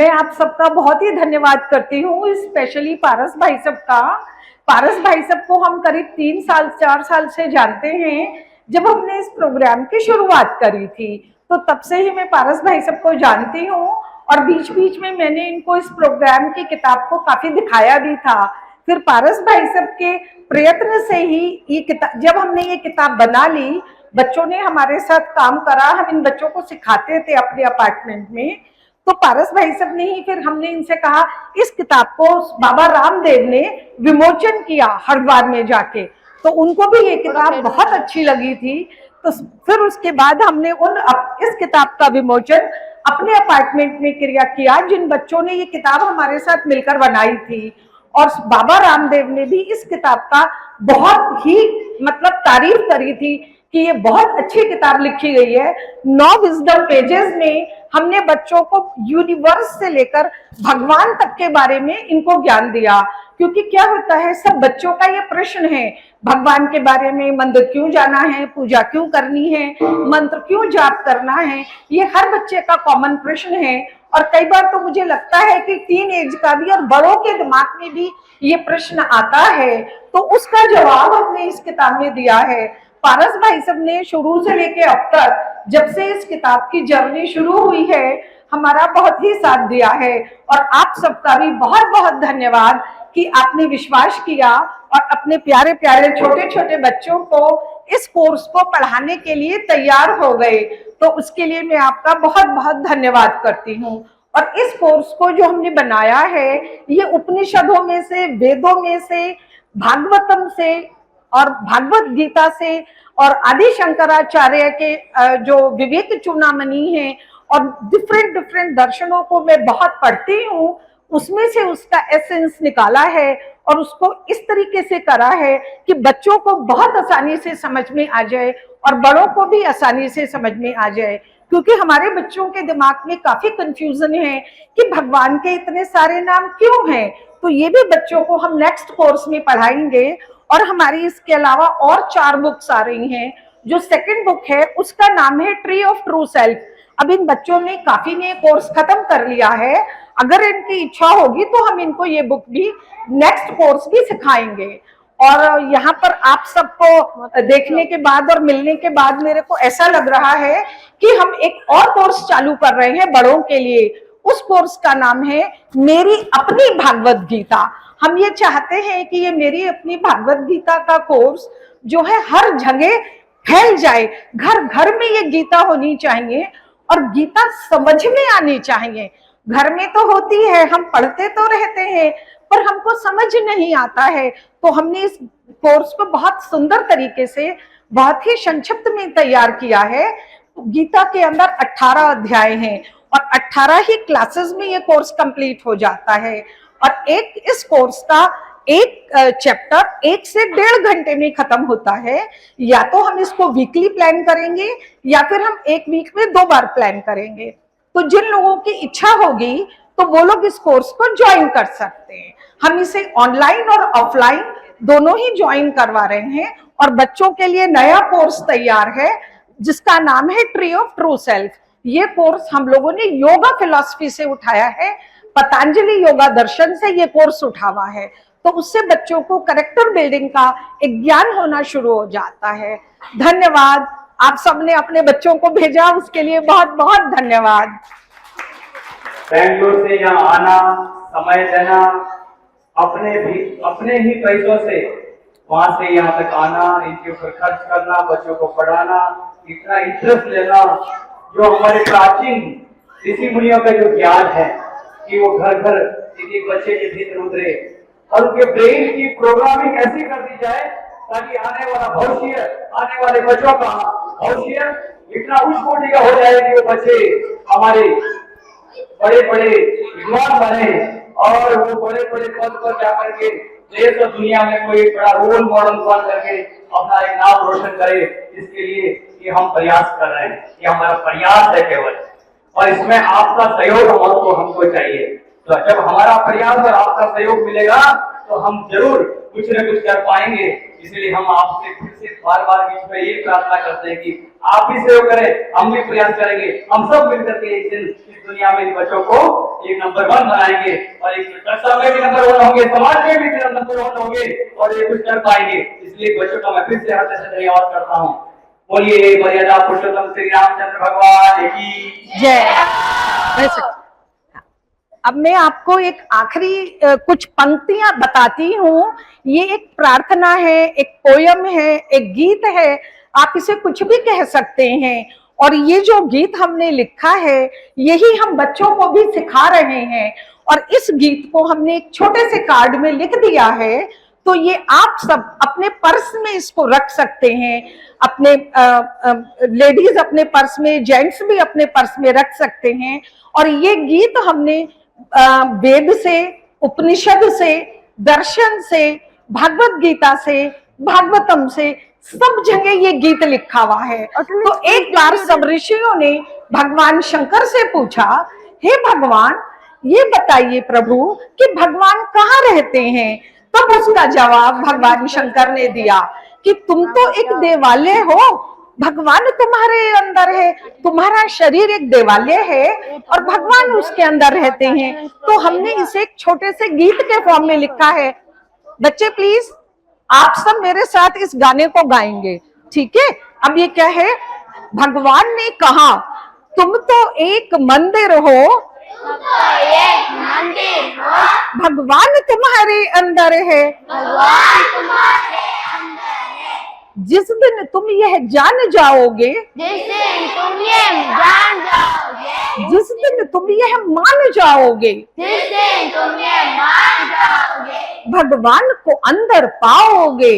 मैं आप सबका बहुत ही धन्यवाद करती हूँ, स्पेशली पारस भाई साहब का। पारस भाई साहब को हम करीब 3 साल 4 साल से जानते हैं। जब हमने इस प्रोग्राम की शुरुआत करी थी तो तब से ही मैं पारस भाई साहब को जानती हूँ, और बीच बीच में मैंने इनको इस प्रोग्राम की किताब को काफी दिखाया भी था। फिर पारस भाई साहब के प्रयत्न से ही ये किताब, जब हमने ये किताब बना ली, बच्चों ने हमारे साथ काम करा, हम इन बच्चों को सिखाते थे अपने अपार्टमेंट में, तो पारस भाई साहब ने ही, फिर हमने इनसे कहा इस किताब को बाबा रामदेव ने विमोचन किया हरिद्वार में जाके, तो उनको भी ये किताब बहुत अच्छी लगी थी। तो फिर उसके बाद हमने इस किताब का विमोचन अपने अपार्टमेंट में किया, जिन बच्चों ने ये किताब हमारे साथ मिलकर बनाई थी। और बाबा रामदेव ने भी इस किताब का बहुत ही मतलब तारीफ करी थी कि ये बहुत अच्छी किताब लिखी गई है। 9 विजडम पेजेस में हमने बच्चों को यूनिवर्स से लेकर भगवान तक के बारे में इनको ज्ञान दिया। क्योंकि क्या होता है, सब बच्चों का ये प्रश्न है भगवान के बारे में, मंदिर क्यों जाना है, पूजा क्यों करनी है, मंत्र क्यों जाप करना है, ये हर बच्चे का कॉमन प्रश्न है। और कई बार तो मुझे लगता है कि टीन एज का भी और बड़ों के दिमाग में भी ये प्रश्न आता है, तो उसका जवाब हमने इस किताब में दिया है। पारस भाई साहब ने शुरू से लेके अब तक, जब से इस किताब की जर्नी शुरू हुई है, हमारा बहुत ही साथ दिया है। और आप सबका भी बहुत बहुत धन्यवाद कि आपने विश्वास किया और अपने प्यारे प्यारे छोटे छोटे बच्चों को इस कोर्स को पढ़ाने के लिए तैयार हो गए। तो उसके लिए मैं आपका बहुत बहुत धन्यवाद करती हूँ। और इस कोर्स को जो हमने बनाया है, ये उपनिषदों में से, वेदों में से, भागवतम से और भागवत गीता से और आदि शंकराचार्य के जो विवेक चूड़ामणि है और डिफरेंट डिफरेंट दर्शनों को मैं बहुत पढ़ती हूँ, उसमें से उसका एसेंस निकाला है और उसको इस तरीके से करा है कि बच्चों को बहुत आसानी से समझ में आ जाए और बड़ों को भी आसानी से समझ में आ जाए। क्योंकि हमारे बच्चों के दिमाग में काफी कंफ्यूजन है कि भगवान के इतने सारे नाम क्यों हैं। तो ये भी बच्चों को हम नेक्स्ट कोर्स में पढ़ाएंगे। और हमारी इसके अलावा और 4 बुक्स आ रही हैं। जो सेकंड बुक है उसका नाम है ट्री ऑफ ट्रू सेल्फ। अब इन बच्चों ने काफी ने कोर्स खत्म कर लिया है, अगर इनकी इच्छा होगी तो हम इनको ये बुक भी नेक्स्ट कोर्स भी सिखाएंगे। और यहाँ पर आप सबको देखने के बाद और मिलने के बाद मेरे को ऐसा लग रहा है कि हम एक और कोर्स चालू कर रहे हैं बड़ों के लिए। उस कोर्स का नाम है मेरी अपनी भागवत गीता। हम ये चाहते हैं कि ये मेरी अपनी भागवत गीता का कोर्स जो है हर जगह फैल जाए, घर घर में ये गीता होनी चाहिए और गीता समझ में आनी चाहिए। घर में तो होती है, हम पढ़ते तो रहते हैं, पर हमको समझ नहीं आता है। तो हमने इस कोर्स को बहुत सुंदर तरीके से, बहुत ही संक्षिप्त में तैयार किया है। गीता के अंदर 18 अध्याय हैं और 18 ही क्लासेस में ये कोर्स कंप्लीट हो जाता है। और इस कोर्स का एक चैप्टर 1 से 1.5 घंटे में खत्म होता है। या तो हम इसको वीकली प्लान करेंगे या फिर हम 1 वीक में 2 बार प्लान करेंगे। तो जिन लोगों की इच्छा होगी तो वो लोग इस कोर्स को ज्वाइन कर सकते हैं। हम इसे ऑनलाइन और ऑफलाइन दोनों ही ज्वाइन करवा रहे हैं। और बच्चों के लिए नया कोर्स तैयार है जिसका नाम है ट्री ऑफ ट्रू सेल्फ। ये कोर्स हम लोगों ने योगा फिलॉसफी से उठाया है, पतंजलि योगा दर्शन से ये कोर्स उठा हुआ है। तो उससे बच्चों को कैरेक्टर बिल्डिंग का एक ज्ञान होना शुरू हो जाता है। धन्यवाद। आप सबने अपने बच्चों को भेजा, उसके लिए बहुत बहुत धन्यवाद। बेंगलोर से यहाँ आना, समय देना, अपने ही पैसों से वहां से यहाँ तक आना, इनके ऊपर खर्च करना, बच्चों को पढ़ाना, इतना इंटरेस्ट लेना, जो हमारे प्राचीन ऋषि मुनियों का जो ज्ञान है कि वो घर घर एक बच्चे के भीतर उतरे और उनके ब्रेन की प्रोग्रामिंग ऐसी कर दी जाए ताकि आने वाला भविष्य, आने वाले बच्चों का भविष्य इतना उच्च कोटि का हो जाए कि वो बच्चे हमारे बड़े बड़े विद्वान बने और वो बड़े बड़े पद पर जाकर के देश और दुनिया में कोई बड़ा रोल मॉडल बन करके अपना एक नाम रोशन करे। इसके लिए ये हम प्रयास कर रहे हैं, ये हमारा प्रयास है केवल, और इसमें आपका सहयोग हमको चाहिए। तो जब हमारा प्रयास और आपका सहयोग मिलेगा तो तो हम जरूर कुछ न कुछ कर पाएंगे। इसलिए हम आपसे फिर से बार बार बीच में ये प्रार्थना करते हैं कि आप भी सहयोग करें, हम भी प्रयास करेंगे, हम सब मिलकर के एक दिन इस दुनिया में इन बच्चों को एक नंबर 1 बनाएंगे और एक कक्षा में भी नंबर 1 होंगे, समाज में भी नंबर 1 होंगे और ये कुछ कर पाएंगे। इसलिए बच्चों का मैं फिर से हृदय से धन्यवाद करता हूँ। बोलिए मर्यादा पुरुषोत्तम श्री रामचंद्र भगवान की जय। अब मैं आपको एक आखिरी कुछ पंक्तियां बताती हूँ। ये एक प्रार्थना है, एक पोयम है, एक गीत है, आप इसे कुछ भी कह सकते हैं। और ये जो गीत हमने लिखा है यही हम बच्चों को भी सिखा रहे हैं और इस गीत को हमने एक छोटे से कार्ड में लिख दिया है। तो ये आप सब अपने पर्स में इसको रख सकते हैं, अपने लेडीज अपने पर्स में, जेंट्स भी अपने पर्स में रख सकते हैं। और ये गीत हमने वेद से, उपनिषद से, दर्शन से, भगवत गीता से, भागवतम से, सब जगह ये गीत लिखा हुआ है। तो एक बार सब ऋषियों ने भगवान शंकर से पूछा, हे भगवान ये बताइए प्रभु कि भगवान कहाँ रहते हैं। तब उसका जवाब भगवान शंकर ने दिया कि तुम तो एक देवालय हो, भगवान तुम्हारे अंदर है, तुम्हारा शरीर एक देवालय है और भगवान उसके अंदर रहते हैं। तो हमने इसे एक छोटे से गीत के फॉर्म में लिखा है। बच्चे प्लीज आप सब मेरे साथ इस गाने को गाएंगे, ठीक है। अब ये क्या है, भगवान ने कहा तुम तो एक मंदिर हो, भगवान तुम्हारे अंदर है, जिस दिन तुम यह जान जाओगे, जिस दिन तुम यह मान जाओगे, भगवान को अंदर पाओगे,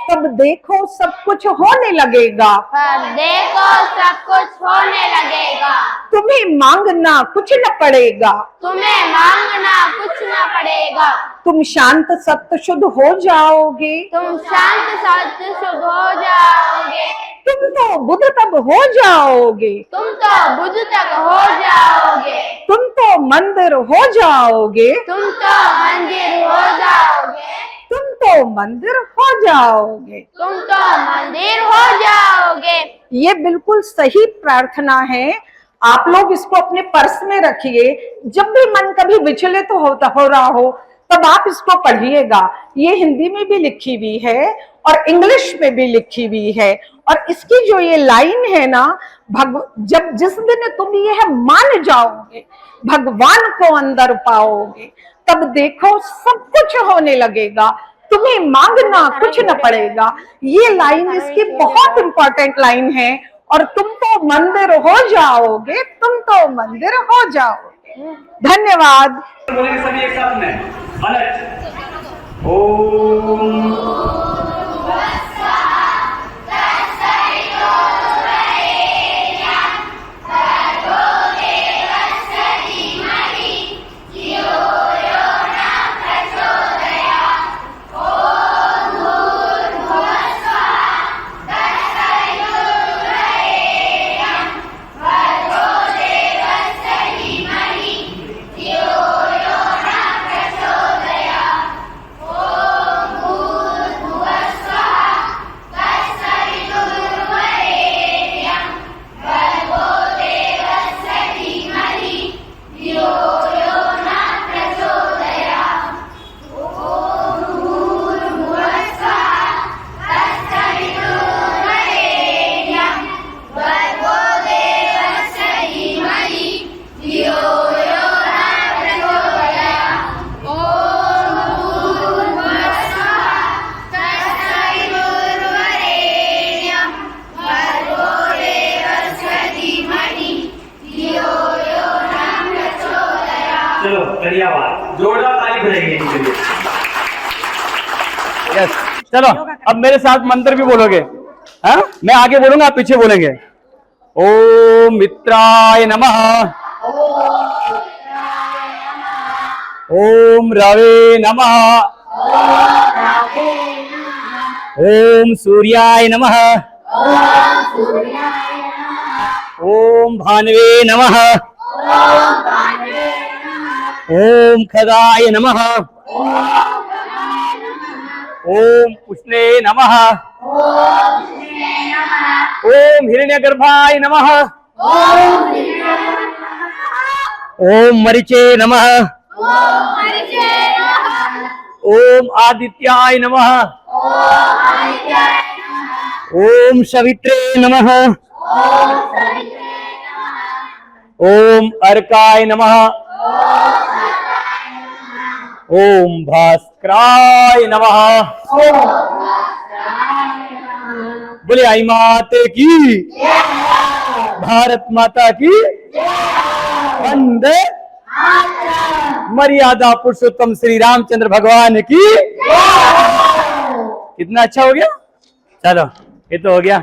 तब देखो सब कुछ होने लगेगा, तुम्हें मांगना कुछ न पड़ेगा, तुम शांत सत्य शुद्ध हो जाओगे, तुम तो बुद्ध तक हो जाओगे, तुम तो मंदिर हो जाओगे, तुम तो मंदिर हो जाओगे। ये बिल्कुल सही प्रार्थना है। आप लोग इसको अपने पर्स में रखिए, जब भी मन कभी विचलित हो रहा हो तब आप इसको पढ़िएगा। ये हिंदी में भी लिखी हुई है और इंग्लिश में भी लिखी हुई है। और इसकी जो ये लाइन है ना, जब जिस दिन तुम यह मान जाओगे, भगवान को अंदर पाओगे, तब देखो सब कुछ होने लगेगा, तुम्हें मांगना कुछ न पड़ेगा। ये लाइन इसकी बहुत इंपॉर्टेंट लाइन है। और तुम तो मंदिर हो जाओगे, तुम तो मंदिर हो जाओगे। धन्यवाद। बोलेंगे सभी एक साथ में, अलग ओम धन्यवाद, जोरदार ताली बजाइए इनके लिए। यस, चलो अब मेरे साथ मंत्र भी बोलोगे। हाँ, मैं आगे बोलूंगा, आप पीछे बोलेंगे। ओम मित्राय नमः, ओम रवे नमः, ओम सूर्याय नमः, ओम भानवे नमः, ओम खगाय नमः, ओम उष्णे नमः, ओम हिरण्यगर्भाय नमः, ओम मरीचे नमः, ओम आदित्याय नमः, ओम सवित्रे नमः, ओम अर्काय नमः, ओम भास्कराय नमः। बोले आई माते की, भारत माता की, वंदे मर्यादा पुरुषोत्तम श्री रामचंद्र भगवान की। कितना अच्छा हो गया। चलो ये तो हो गया।